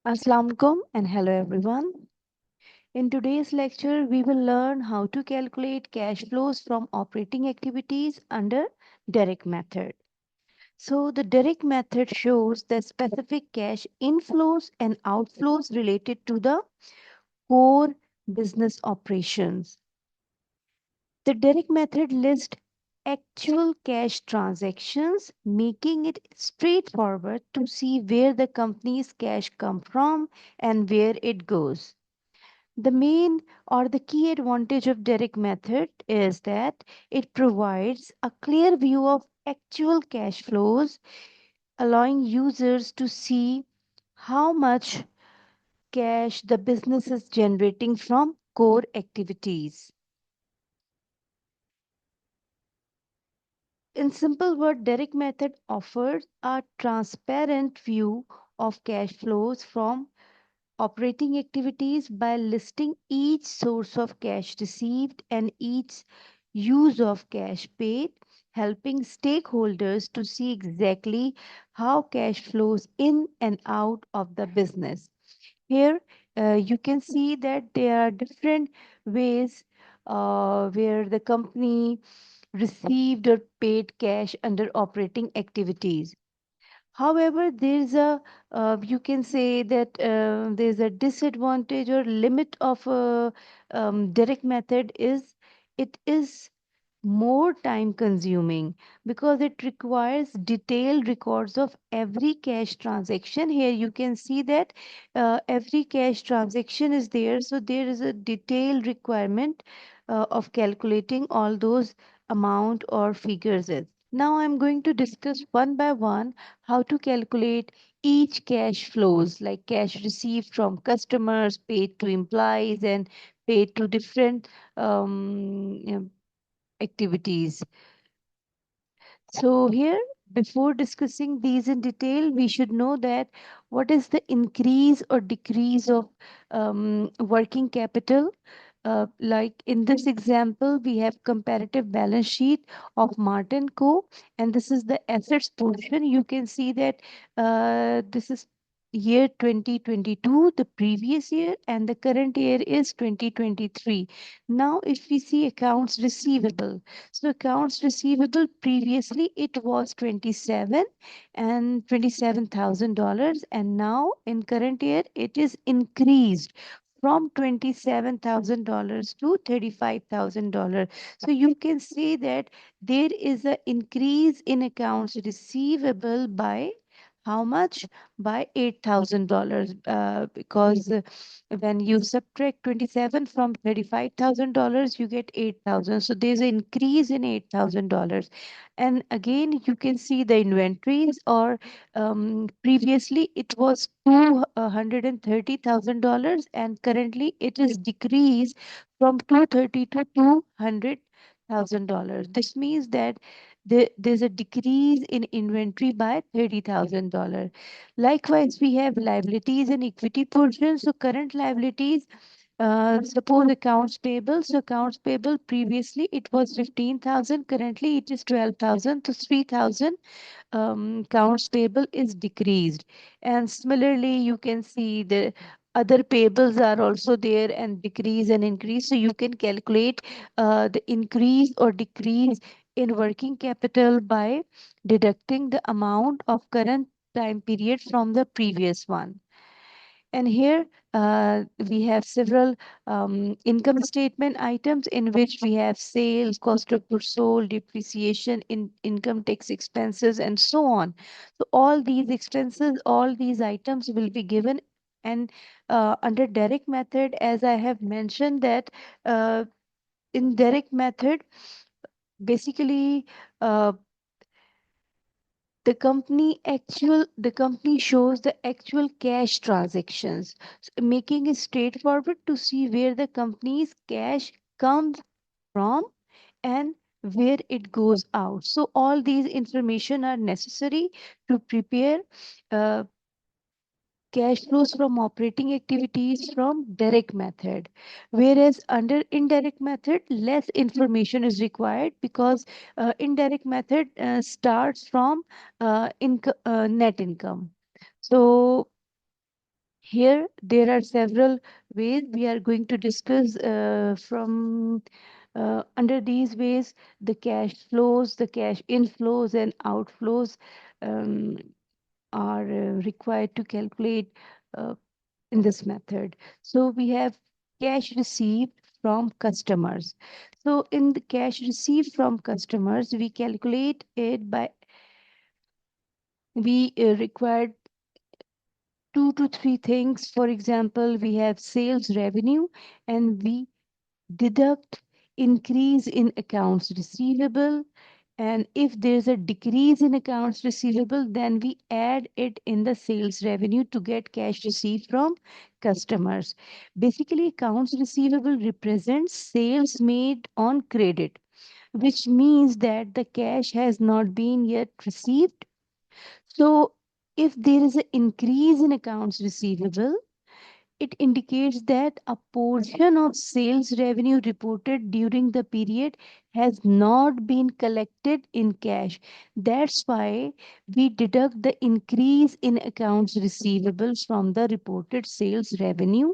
Assalamu alaikum and hello everyone. In today's lecture, we will learn how to calculate cash flows from operating activities under direct method. So the direct method shows the specific cash inflows and outflows related to the core business operations. The direct method lists actual cash transactions, making it straightforward to see where the company's cash come from and where it goes. The main or the key advantage of direct method is that it provides a clear view of actual cash flows, allowing users to see how much cash the business is generating from core activities. In simple word, direct method offers a transparent view of cash flows from operating activities by listing each source of cash received and each use of cash paid, helping stakeholders to see exactly how cash flows in and out of the business. Here, you can see that there are different ways where the company received or paid cash under operating activities. However, there's a you can say that there's a disadvantage or limit of a direct method is it is more time consuming because it requires detailed records of every cash transaction. Here you can see that every cash transaction is there, so there is a detailed requirement of calculating all those amount or figures is. Now I'm going to discuss one by one how to calculate each cash flows, like cash received from customers, paid to employees, and paid to different activities. So here, before discussing these in detail, we should know that what is the increase or decrease of working capital. Like in this example, we have comparative balance sheet of Martin Co. And this is the assets portion. You can see that this is year 2022, the previous year, and the current year is 2023. Now, if we see accounts receivable, so accounts receivable previously it was 27 and $27,000, and now in current year it is increased from $27,000 to $35,000. So you can say that there is an increase in accounts receivable by how much? By $8,000, because when you subtract 27 from $35,000, you get 8,000. So there's an increase in $8,000. And again, you can see the inventories, or previously it was $230,000, and currently it is decreased from 230 to $200,000. This means that there's a decrease in inventory by $30,000. Likewise, we have liabilities and equity portion. So current liabilities, suppose accounts payable. So accounts payable previously it was 15,000. Currently it is 12,000 to 3,000. Accounts payable is decreased. And similarly, you can see the other payables are also there and decrease and increase. So you can calculate the increase or decrease in working capital by deducting the amount of current time period from the previous one. And here we have several income statement items in which we have sales, cost of goods sold, depreciation, income tax expenses, and so on. So all these expenses, all these items will be given. And under direct method, as I have mentioned that in direct method, basically uh, the company shows the actual cash transactions, making it straightforward to see where the company's cash comes from and where it goes out. So all these information are necessary to prepare uh, cash flows from operating activities from direct method, whereas under indirect method less information is required because indirect method starts from net income. So Here, there are several ways we are going to discuss from under these ways the cash flows, the cash inflows, and outflows um, are required to calculate uh, in this method. So we have cash received from customers. So in the cash received from customers, we calculate it by we required two to three things. For example, we have sales revenue and we deduct increase in accounts receivable. And if there's a decrease in accounts receivable, then we add it in the sales revenue to get cash received from customers. Basically, accounts receivable represents sales made on credit, which means that the cash has not been yet received. So, if there is an increase in accounts receivable, it indicates that a portion of sales revenue reported during the period has not been collected in cash. That's why we deduct the increase in accounts receivable from the reported sales revenue.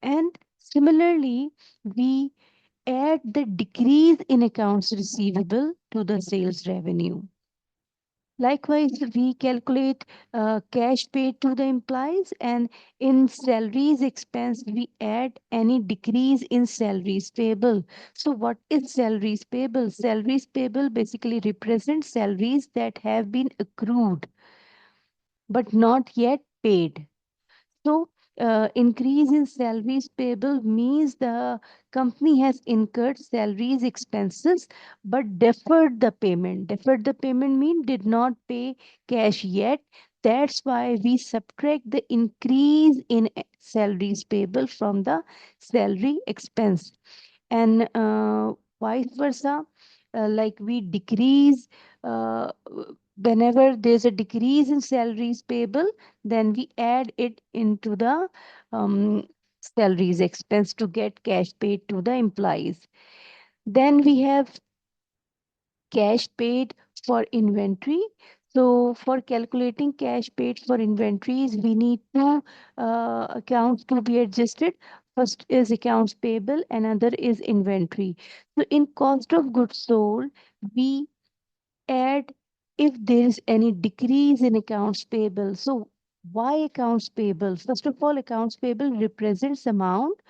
And similarly, we add the decrease in accounts receivable to the sales revenue. Likewise, we calculate cash paid to the employees, and in salaries expense, we add any decrease in salaries payable. So, what is salaries payable? Salaries payable basically represents salaries that have been accrued but not yet paid. So, increase in salaries payable means the company has incurred salaries expenses but deferred the payment. Deferred the payment means did not pay cash yet. That's why we subtract the increase in salaries payable from the salary expense. And vice versa, like we decrease whenever there's a decrease in salaries payable, then we add it into the um, salaries expense to get cash paid to the employees. Then we have cash paid for inventory. So for calculating cash paid for inventories, we need two accounts to be adjusted. First is accounts payable, another is inventory. So in cost of goods sold, we add if there is any decrease in accounts payable. So why accounts payable? First of all, accounts payable represents amount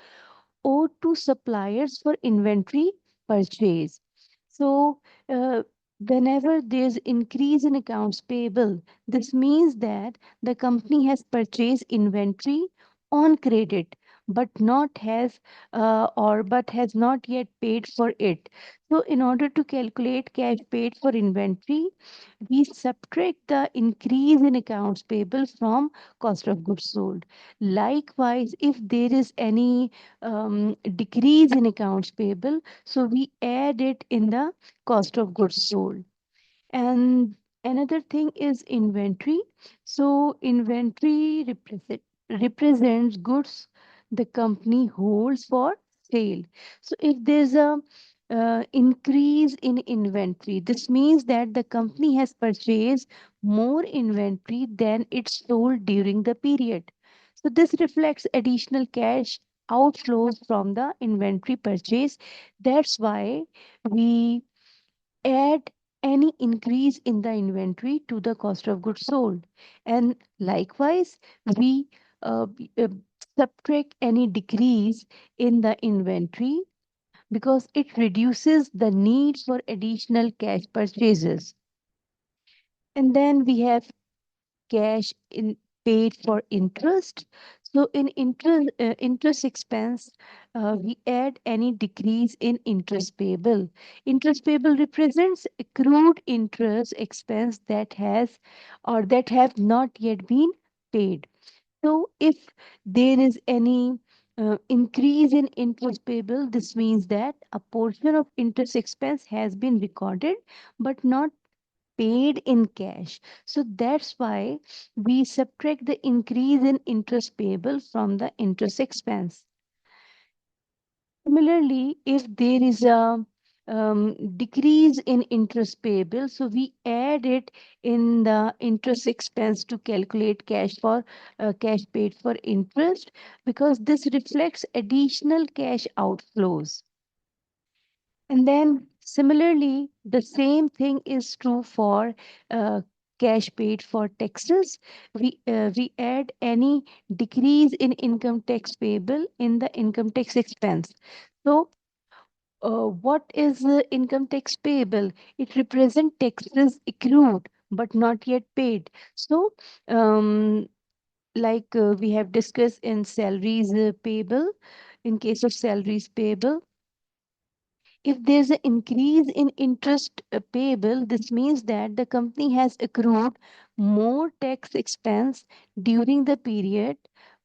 owed to suppliers for inventory purchase. So, whenever there's increase in accounts payable, this means that the company has purchased inventory on credit, but not has or but has not yet paid for it. So, in order to calculate cash paid for inventory, we subtract the increase in accounts payable from cost of goods sold. Likewise, if there is any decrease in accounts payable, so we add it in the cost of goods sold. And another thing is inventory. So inventory represents goods the company holds for sale. So if there's a increase in inventory, this means that the company has purchased more inventory than it sold during the period. So this reflects additional cash outflows from the inventory purchase. That's why we add any increase in the inventory to the cost of goods sold. And likewise, we subtract any decrease in the inventory because it reduces the need for additional cash purchases. And then we have cash in paid for interest. So in interest expense, we add any decrease in interest payable. Interest payable represents accrued interest expense that has or that have not yet been paid. So if there is any increase in interest payable, this means that a portion of interest expense has been recorded but not paid in cash. So that's why we subtract the increase in interest payable from the interest expense. Similarly, if there is a decrease in interest payable. So we add it in the interest expense to calculate cash paid for interest, because this reflects additional cash outflows. And then similarly, the same thing is true for uh, cash paid for taxes. We add any decrease in income tax payable in the income tax expense. So what is the income tax payable? It represents taxes accrued but not yet paid. So, we have discussed in salaries payable, in case of salaries payable, if there's an increase in interest payable, this means that the company has accrued more tax expense during the period,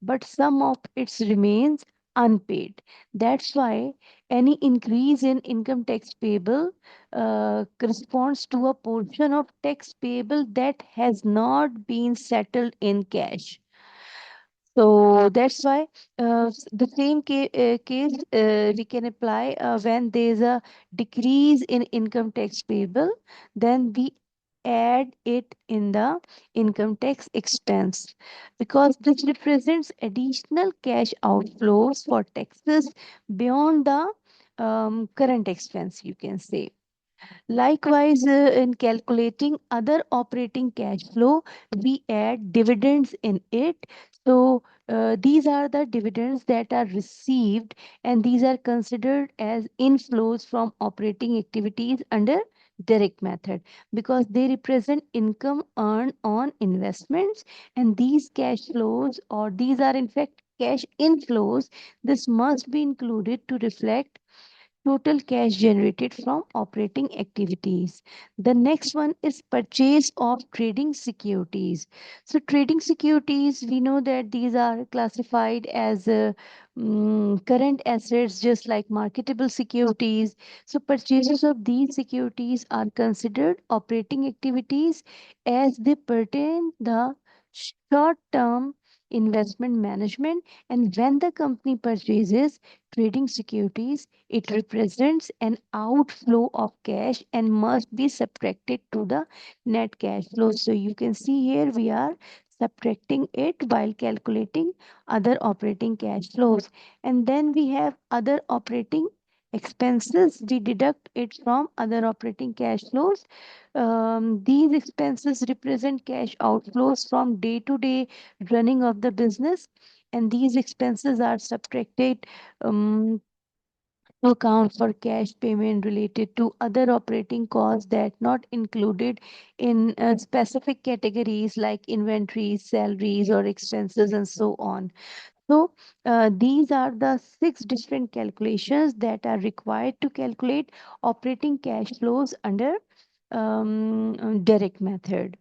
but some of it remains unpaid. That's why any increase in income tax payable corresponds to a portion of tax payable that has not been settled in cash. So that's why the same case we can apply when there's a decrease in income tax payable, then we add it in the income tax expense, because this represents additional cash outflows for taxes beyond the current expense, you can say. Likewise, in calculating other operating cash flow, we add dividends in it. So, these are the dividends that are received, and these are considered as inflows from operating activities under direct method, because they represent income earned on investments, and these cash flows, or these are in fact cash inflows, this must be included to reflect total cash generated from operating activities. The next one is purchase of trading securities. So, trading securities, we know that these are classified as current assets, just like marketable securities. So, purchases of these securities are considered operating activities as they pertain the short term investment management. And when the company purchases trading securities, it represents an outflow of cash and must be subtracted to the net cash flow. So you can see here we are subtracting it while calculating other operating cash flows. And then we have other operating expenses. We deduct it from other operating cash flows. These expenses represent cash outflows from day to day running of the business. And these expenses are subtracted um, to account for cash payment related to other operating costs that not included in specific categories like inventories, salaries, or expenses, and so on. So these are the six different calculations that are required to calculate operating cash flows under direct method.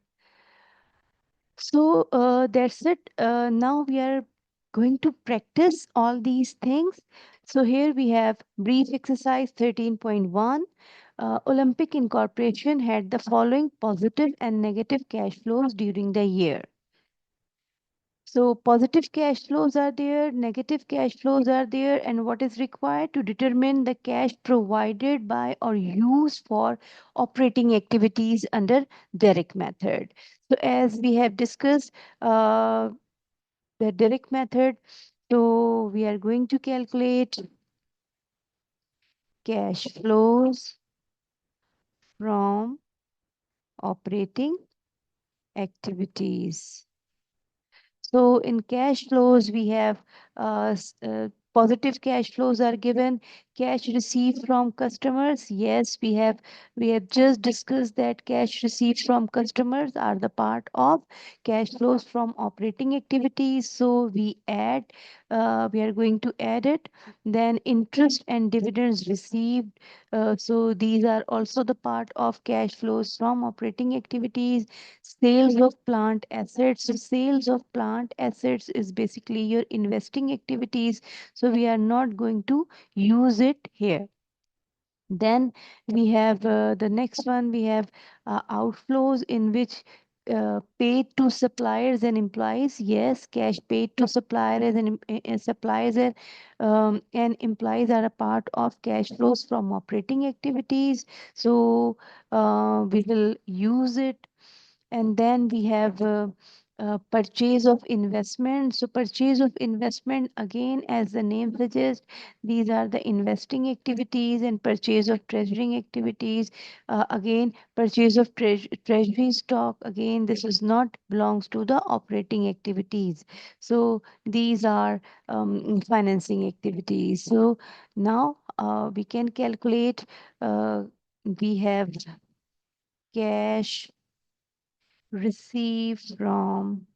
So that's it. Now we are going to practice all these things. So here we have brief exercise 13.1. Olympic Incorporation had the following positive and negative cash flows during the year. So positive cash flows are there, negative cash flows are there, and what is required to determine the cash provided by or used for operating activities under direct method. So as we have discussed, the direct method, so we are going to calculate cash flows from operating activities. So in cash flows, we have positive cash flows are given. Cash received from customers. Yes, we have just discussed that cash received from customers are the part of cash flows from operating activities. So we are going to add it. Then interest and dividends received. So these are also the part of cash flows from operating activities. Sales of plant assets. So sales of plant assets is basically your investing activities. So we are not going to use it here. Then we have the next one, we have outflows in which paid to suppliers and employees. Yes, cash paid to suppliers and suppliers and employees are a part of cash flows from operating activities. So we will use it. And then we have purchase of investment. So purchase of investment, again, as the name suggests, these are the investing activities. And purchase of treasury activities, again, purchase of treasury stock, again, this is not belongs to the operating activities. So these are financing activities. So now we can calculate. We have cash received from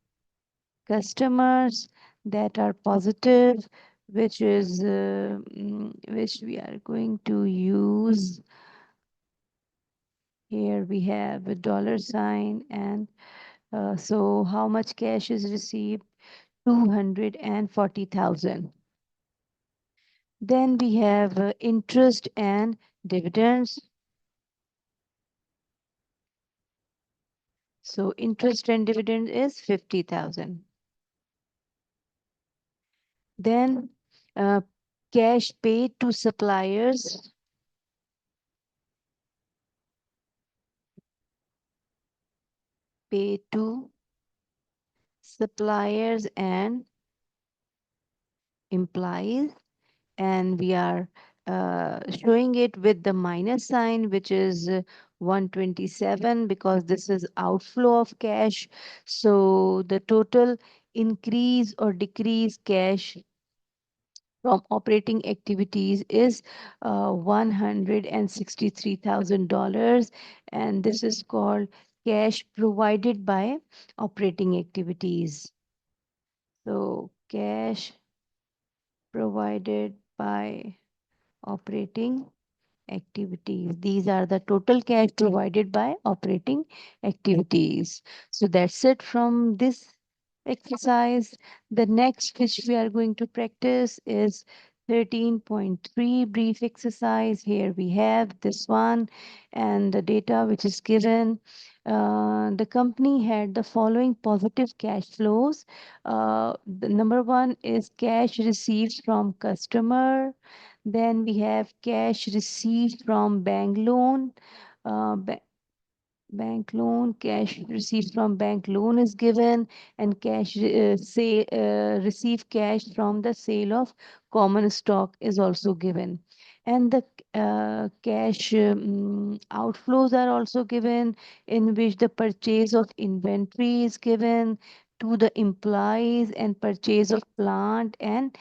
customers that are positive, which is which we are going to use. Here we have a dollar sign. And so how much cash is received? 240,000. Then we have interest and dividends. So interest and dividend is 50,000. Then uh, cash paid to suppliers, paid to suppliers and employees. And we are showing it with the minus sign, which is 127, because this is outflow of cash. So the total increase or decrease cash from operating activities is $163,000. And this is called cash provided by operating activities. So cash provided by operating activities. These are the total cash provided by operating activities. So that's it from this exercise. The next which we are going to practice is 13.3 brief exercise. Here we have this one and the data which is given. The company had the following positive cash flows. The number one is cash received from customer. Then we have cash received from bank loan. Uh, ba- Bank loan, cash received from bank loan is given, and cash say receive cash from the sale of common stock is also given. And the cash outflows are also given, in which the purchase of inventory is given to the employees, and purchase of plant and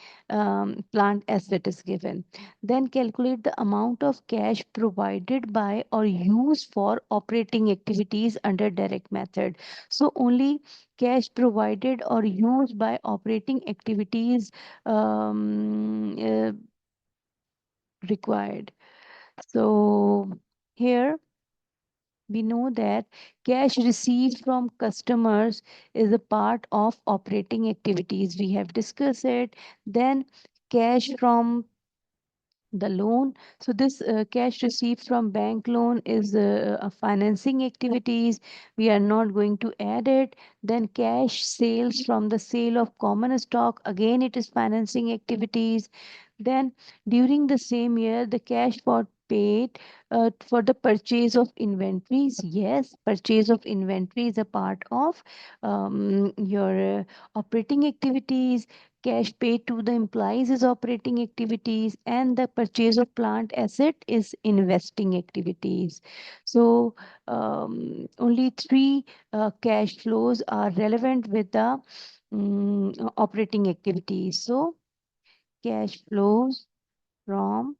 plant asset is given. Then calculate the amount of cash provided by or used for operating activities under direct method. So only cash provided or used by operating activities required. So here we know that cash received from customers is a part of operating activities. We have discussed it. Then cash from the loan. So this cash received from bank loan is a financing activities. We are not going to add it. Then cash sales from the sale of common stock, again it is financing activities. Then during the same year, the cash for paid for the purchase of inventories. Yes, purchase of inventory is a part of your operating activities. Cash paid to the employees is operating activities, and the purchase of plant asset is investing activities. So only three cash flows are relevant with the operating activities. So cash flows from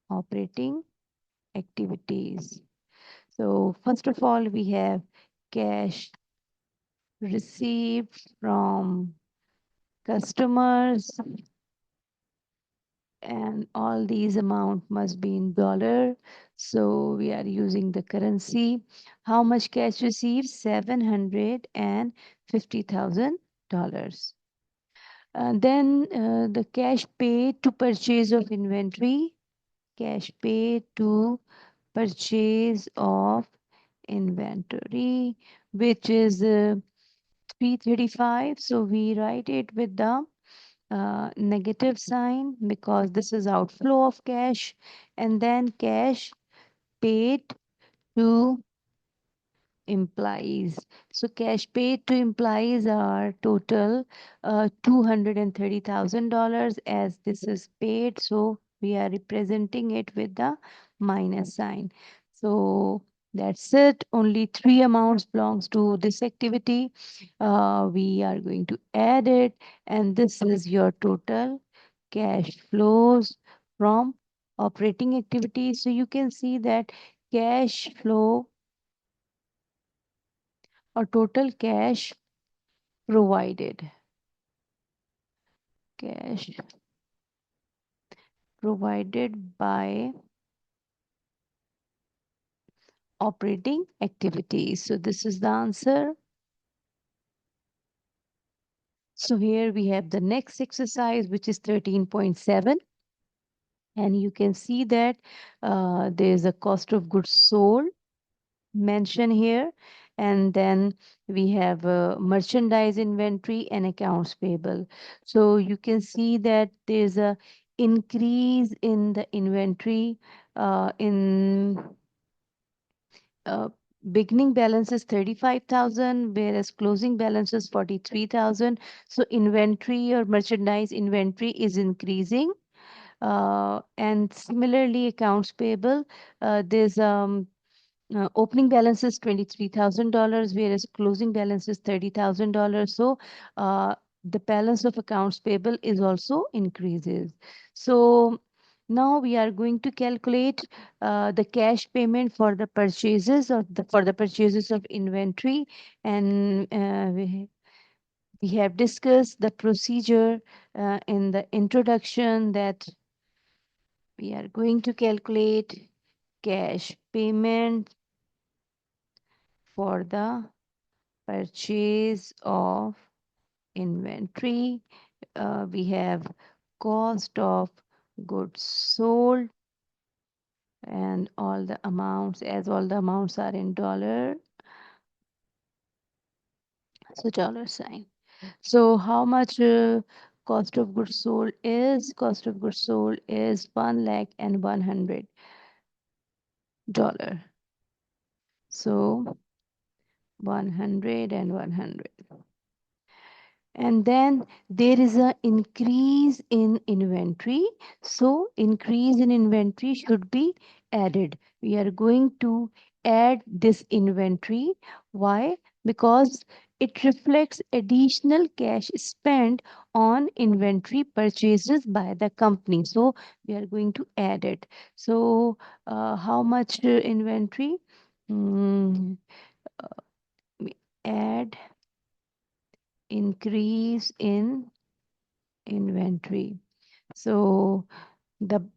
operating activities. So first of all, we have cash received from customers, and all these amount must be in dollar. So we are using the currency. How much cash received? $750,000. Then the cash paid to purchase of inventory. Cash paid to purchase of inventory which is 335. So we write it with the negative sign because this is outflow of cash, and then cash paid to implies. So cash paid to implies are total $230,000 as this is paid. So we are representing it with the minus sign. So that's it. Only three amounts belongs to this activity. We are going to add it, and this is your total cash flows from operating activities. So you can see that cash flow or total provided cash provided by operating activities. So this is the answer. So here we have the next exercise, which is 13.7. And you can see that there's a cost of goods sold mentioned here. And then we have merchandise inventory and accounts payable. So you can see that there's a increase in the inventory in uh, beginning balance is 35,000, whereas closing balance is 43,000. So inventory or merchandise inventory is increasing. And similarly, accounts payable, there's opening balance is $23,000, whereas closing balance is $30,000. So the balance of accounts payable is also increases. So now we are going to calculate the cash payment for the purchases for the purchases of inventory, and we have discussed the procedure in the introduction that we are going to calculate cash payment for the purchase of inventory. We have cost of goods sold and all the amounts, as all the amounts are in dollar. So dollar sign. So how much cost of goods sold is? Cost of goods sold is 1,100,000. So 100 and 100. And then there is a increase in inventory. So increase in inventory should be added. We are going to add this inventory. Why? Because it reflects additional cash spent on inventory purchases by the company. So we are going to add it. So how much inventory? Mm, we add increase in inventory. So the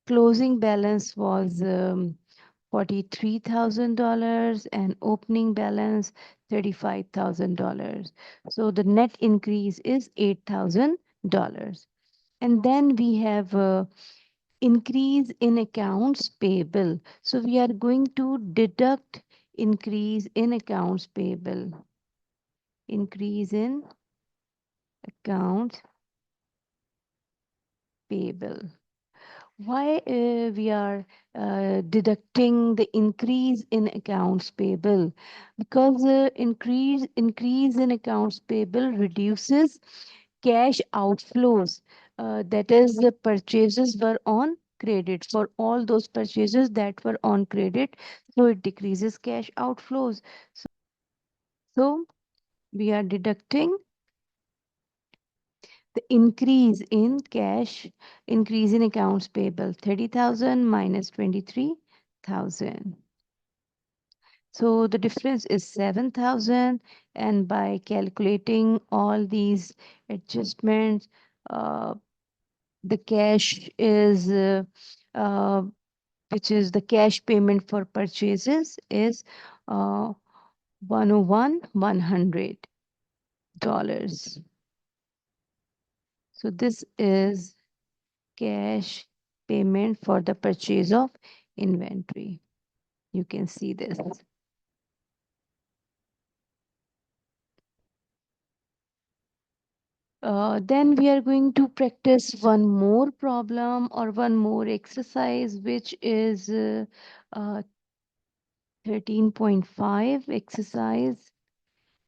closing balance was $43,000 and opening balance $35,000. So the net increase is $8,000. And then we have increase in accounts payable. So we are going to deduct increase in accounts payable. Increase in accounts payable. Why we are deducting the increase in accounts payable? Because increase in accounts payable reduces cash outflows. That is, the purchases were on credit for all those purchases that were on credit. So it decreases cash outflows. So we are deducting the increase in accounts payable, 30,000 minus 23,000. So the difference is 7,000. And by calculating all these adjustments, uh, the cash is, which is the cash payment for purchases is uh, 101,100. So this is cash payment for the purchase of inventory. You can see this. Then we are going to practice one more problem or one more exercise, which is uh, 13.5 exercise.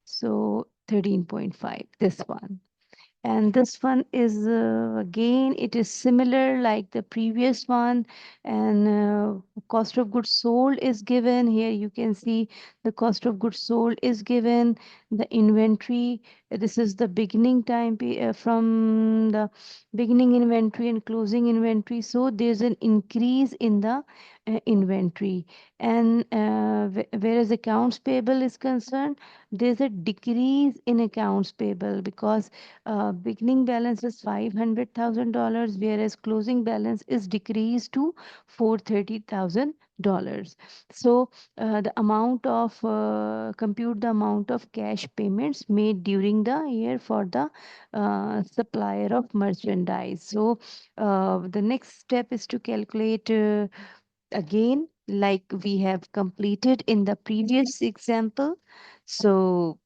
So 13.5, this one. And this one is again, it is similar like the previous one. And cost of goods sold is given. Here you can see the cost of goods sold is given. The inventory, this is the beginning time from the beginning inventory and closing inventory. So there's an increase in the inventory. And whereas accounts payable is concerned, there's a decrease in accounts payable because beginning balance is $500,000, whereas closing balance is decreased to $430,000. So the amount of compute the amount of cash payments made during the year for the supplier of merchandise. So the next step is to calculate again like we have completed in the previous example. So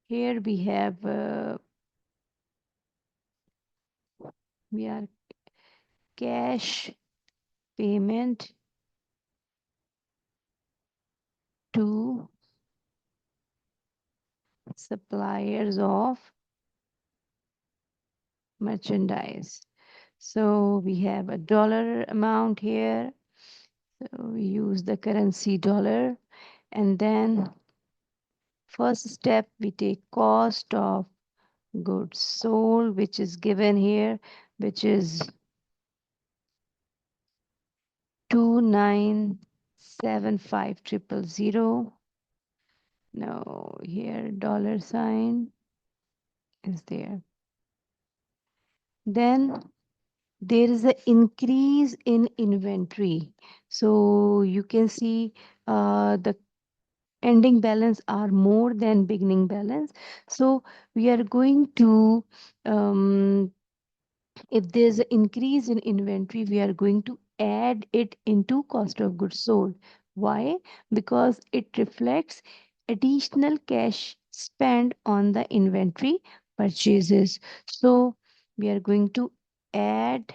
here we are cash payment to suppliers of merchandise. So we have a dollar amount here. So we use the currency dollar. And then first step, we take cost of goods sold, which is given here, which is 2975000. No, here dollar sign is there. Then there is an increase in inventory. So you can see the ending balance are more than beginning balance. So we are going to um, if there's an increase in inventory, we are going to add it into cost of goods sold. Why? Because it reflects additional cash spent on the inventory purchases. So we are going to add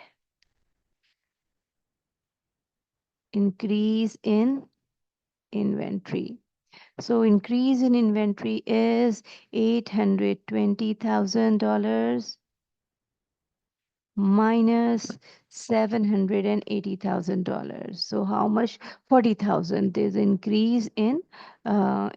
increase in inventory. So increase in inventory is $820,000 minus $780,000. So how much? 40,000. There's increase in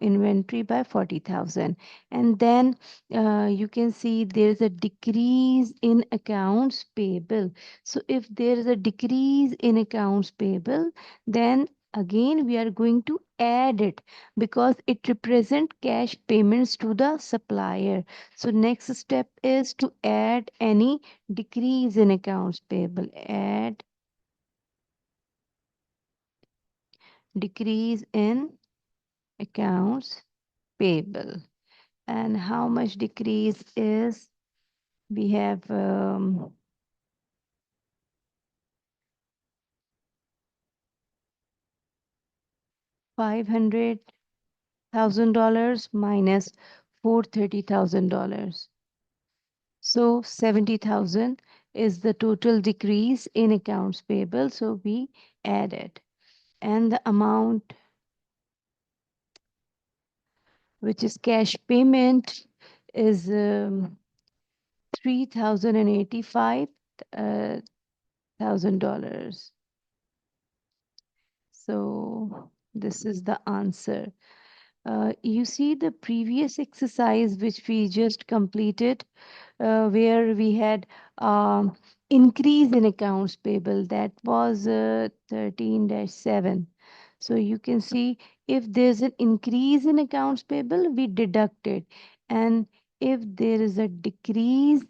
inventory by 40,000. And then you can see there's a decrease in accounts payable. So if there is a decrease in accounts payable, then again we are going to add it because it represents cash payments to the supplier. So next step is to add any decrease in accounts payable. Add decrease in accounts payable. And how much decrease is? We have $500,000 minus $430,000. So 70,000 is the total decrease in accounts payable. So we add it. And the amount which is cash payment is $3,085,000. So this is the answer. You see the previous exercise which we just completed, where we had increase in accounts payable. That was 13-7. So you can see if there's an increase in accounts payable, we deduct it. And if there is a decrease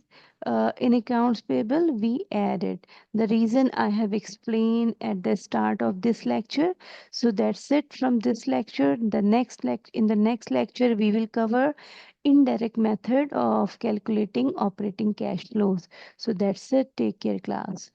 in accounts payable, we add it. The reason I have explained at the start of this lecture. So that's it from this lecture. In the next lecture, we will cover indirect method of calculating operating cash flows. So that's it. Take care, class.